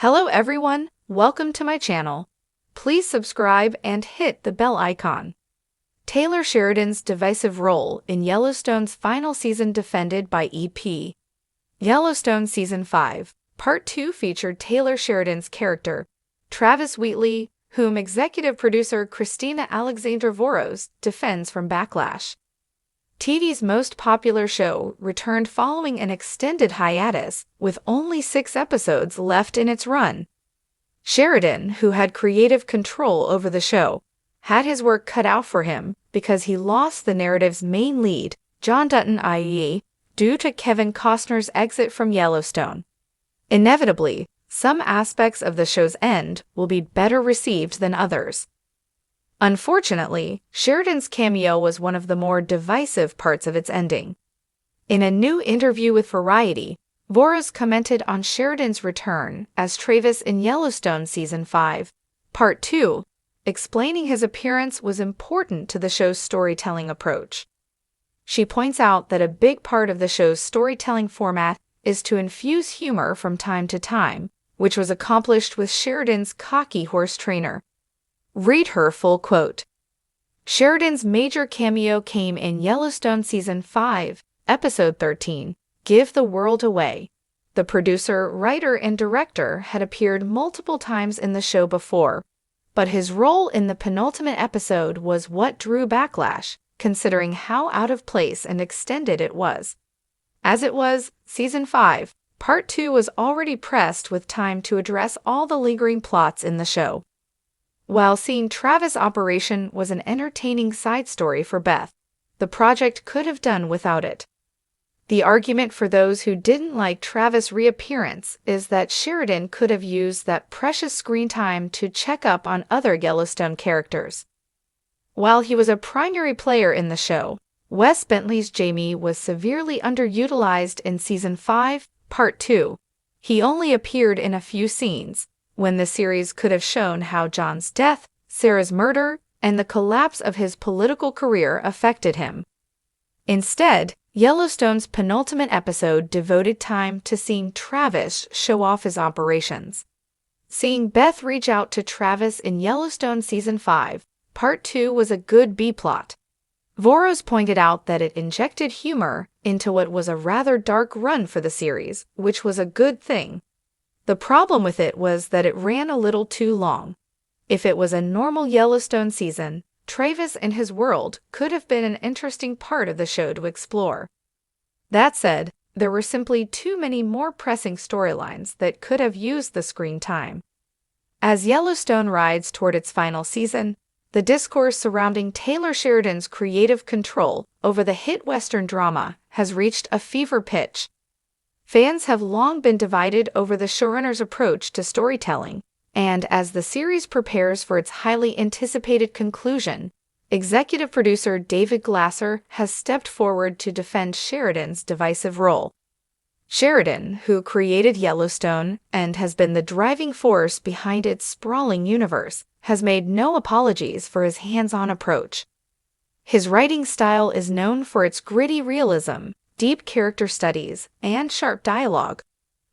Hello everyone, welcome to my channel. Please subscribe and hit the bell icon. Taylor Sheridan's divisive role in Yellowstone's final season defended by EP. Yellowstone Season 5, Part 2 featured Taylor Sheridan's character, Travis Wheatley, whom executive producer Christina Alexandra Voros defends from backlash. TV's most popular show returned following an extended hiatus, with only 6 episodes left in its run. Sheridan, who had creative control over the show, had his work cut out for him because he lost the narrative's main lead, John Dutton i.e., due to Kevin Costner's exit from Yellowstone. Inevitably, some aspects of the show's end will be better received than others. Unfortunately, Sheridan's cameo was one of the more divisive parts of its ending. In a new interview with Variety, Voros commented on Sheridan's return as Travis in Yellowstone Season 5, Part 2, explaining his appearance was important to the show's storytelling approach. She points out that a big part of the show's storytelling format is to infuse humor from time to time, which was accomplished with Sheridan's cocky horse trainer. Read her full quote. Sheridan's major cameo came in Yellowstone Season 5, Episode 13, Give the World Away. The producer, writer, and director had appeared multiple times in the show before, but his role in the penultimate episode was what drew backlash, considering how out of place and extended it was. As it was, Season 5, Part 2 was already pressed with time to address all the lingering plots in the show. While seeing Travis' operation was an entertaining side story for Beth, the project could have done without it. The argument for those who didn't like Travis' reappearance is that Sheridan could have used that precious screen time to check up on other Yellowstone characters. While he was a primary player in the show, Wes Bentley's Jamie was severely underutilized in Season 5, Part 2. He only appeared in a few scenes, when the series could have shown how John's death, Sarah's murder, and the collapse of his political career affected him. Instead, Yellowstone's penultimate episode devoted time to seeing Travis show off his operations. Seeing Beth reach out to Travis in Yellowstone Season 5, Part 2 was a good B-plot. Voros pointed out that it injected humor into what was a rather dark run for the series, which was a good thing. The problem with it was that it ran a little too long. If it was a normal Yellowstone season, Travis and his world could have been an interesting part of the show to explore. That said, there were simply too many more pressing storylines that could have used the screen time. As Yellowstone rides toward its final season, the discourse surrounding Taylor Sheridan's creative control over the hit Western drama has reached a fever pitch. Fans have long been divided over the showrunner's approach to storytelling, and as the series prepares for its highly anticipated conclusion, executive producer David Glasser has stepped forward to defend Sheridan's divisive role. Sheridan, who created Yellowstone and has been the driving force behind its sprawling universe, has made no apologies for his hands-on approach. His writing style is known for its gritty realism, deep character studies, and sharp dialogue,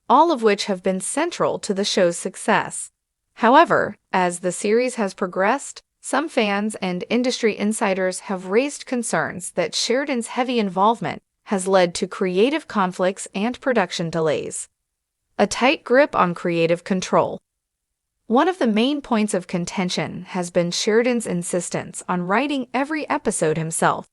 all of which have been central to the show's success. However, as the series has progressed, some fans and industry insiders have raised concerns that Sheridan's heavy involvement has led to creative conflicts and production delays. A tight grip on creative control. One of the main points of contention has been Sheridan's insistence on writing every episode himself.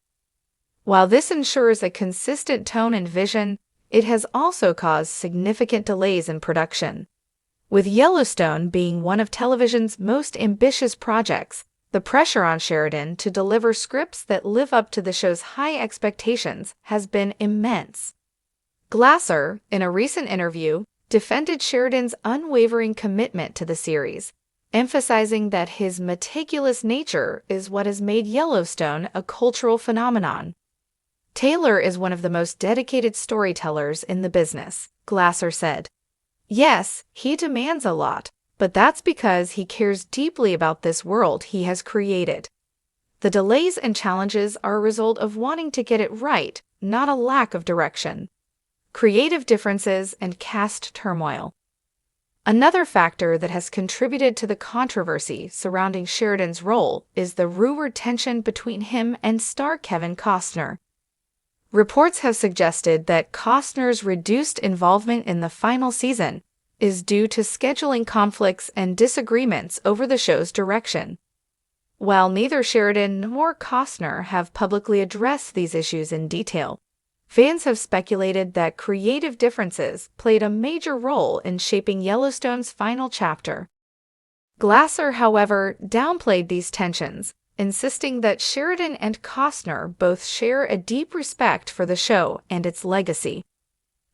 While this ensures a consistent tone and vision, it has also caused significant delays in production. With Yellowstone being one of television's most ambitious projects, the pressure on Sheridan to deliver scripts that live up to the show's high expectations has been immense. Glasser, in a recent interview, defended Sheridan's unwavering commitment to the series, emphasizing that his meticulous nature is what has made Yellowstone a cultural phenomenon. Taylor is one of the most dedicated storytellers in the business, Glasser said. Yes, he demands a lot, but that's because he cares deeply about this world he has created. The delays and challenges are a result of wanting to get it right, not a lack of direction. Creative differences and cast turmoil. Another factor that has contributed to the controversy surrounding Sheridan's role is the rumored tension between him and star Kevin Costner. Reports have suggested that Costner's reduced involvement in the final season is due to scheduling conflicts and disagreements over the show's direction. While neither Sheridan nor Costner have publicly addressed these issues in detail, fans have speculated that creative differences played a major role in shaping Yellowstone's final chapter. Glasser, however, downplayed these tensions, insisting that Sheridan and Costner both share a deep respect for the show and its legacy.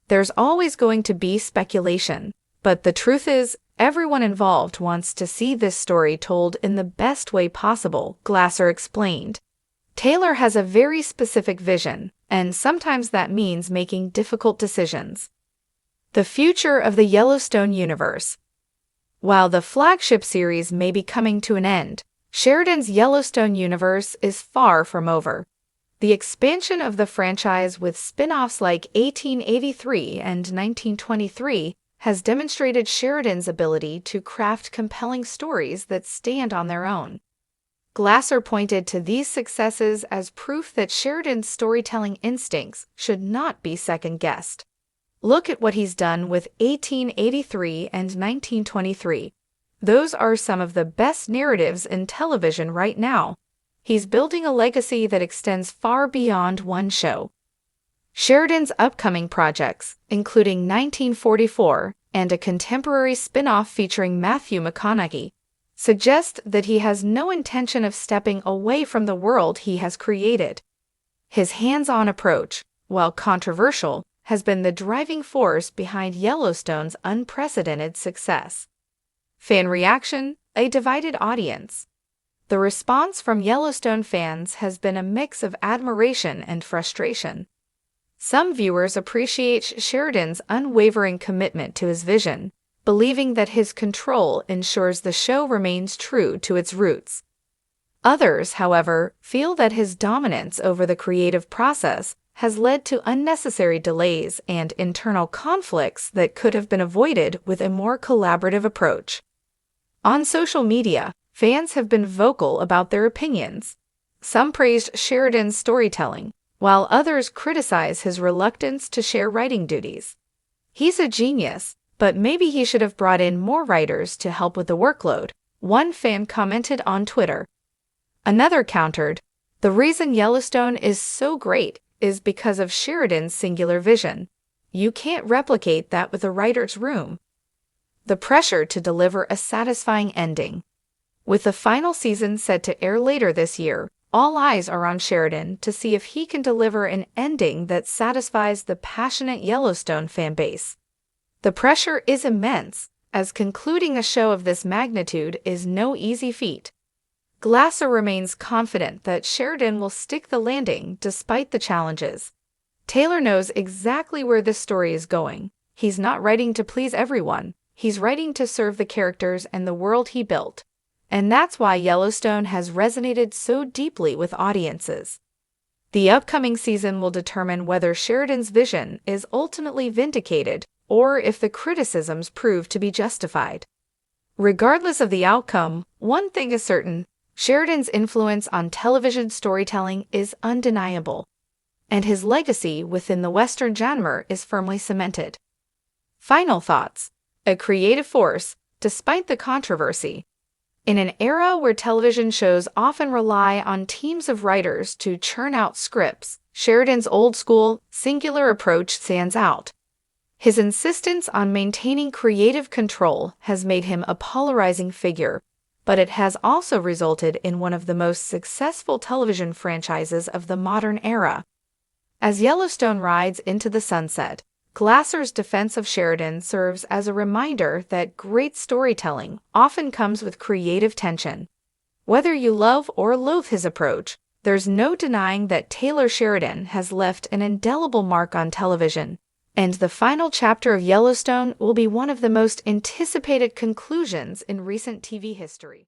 There's always going to be speculation, but the truth is, everyone involved wants to see this story told in the best way possible, Glasser explained. Taylor has a very specific vision, and sometimes that means making difficult decisions. The future of the Yellowstone universe. While the flagship series may be coming to an end, Sheridan's Yellowstone universe is far from over. The expansion of the franchise with spin-offs like 1883 and 1923 has demonstrated Sheridan's ability to craft compelling stories that stand on their own. Glasser pointed to these successes as proof that Sheridan's storytelling instincts should not be second-guessed. Look at what he's done with 1883 and 1923. Those are some of the best narratives in television right now. He's building a legacy that extends far beyond one show. Sheridan's upcoming projects, including 1944 and a contemporary spin-off featuring Matthew McConaughey, suggest that he has no intention of stepping away from the world he has created. His hands-on approach, while controversial, has been the driving force behind Yellowstone's unprecedented success. Fan reaction: a divided audience. The response from Yellowstone fans has been a mix of admiration and frustration. Some viewers appreciate Sheridan's unwavering commitment to his vision, believing that his control ensures the show remains true to its roots. Others, however, feel that his dominance over the creative process has led to unnecessary delays and internal conflicts that could have been avoided with a more collaborative approach. On social media, fans have been vocal about their opinions. Some praised Sheridan's storytelling, while others criticize his reluctance to share writing duties. He's a genius, but maybe he should have brought in more writers to help with the workload, one fan commented on Twitter. Another countered, "The reason Yellowstone is so great is because of Sheridan's singular vision. You can't replicate that with a writer's room." The pressure to deliver a satisfying ending. With the final season set to air later this year, all eyes are on Sheridan to see if he can deliver an ending that satisfies the passionate Yellowstone fan base. The pressure is immense, as concluding a show of this magnitude is no easy feat. Glasser remains confident that Sheridan will stick the landing despite the challenges. Taylor knows exactly where this story is going. He's not writing to please everyone. He's writing to serve the characters and the world he built. And that's why Yellowstone has resonated so deeply with audiences. The upcoming season will determine whether Sheridan's vision is ultimately vindicated or if the criticisms prove to be justified. Regardless of the outcome, one thing is certain: Sheridan's influence on television storytelling is undeniable, and his legacy within the Western genre is firmly cemented. Final thoughts: a creative force, despite the controversy. In an era where television shows often rely on teams of writers to churn out scripts, Sheridan's old-school, singular approach stands out. His insistence on maintaining creative control has made him a polarizing figure, but it has also resulted in one of the most successful television franchises of the modern era. As Yellowstone rides into the sunset, Glasser's defense of Sheridan serves as a reminder that great storytelling often comes with creative tension. Whether you love or loathe his approach, there's no denying that Taylor Sheridan has left an indelible mark on television, and the final chapter of Yellowstone will be one of the most anticipated conclusions in recent TV history.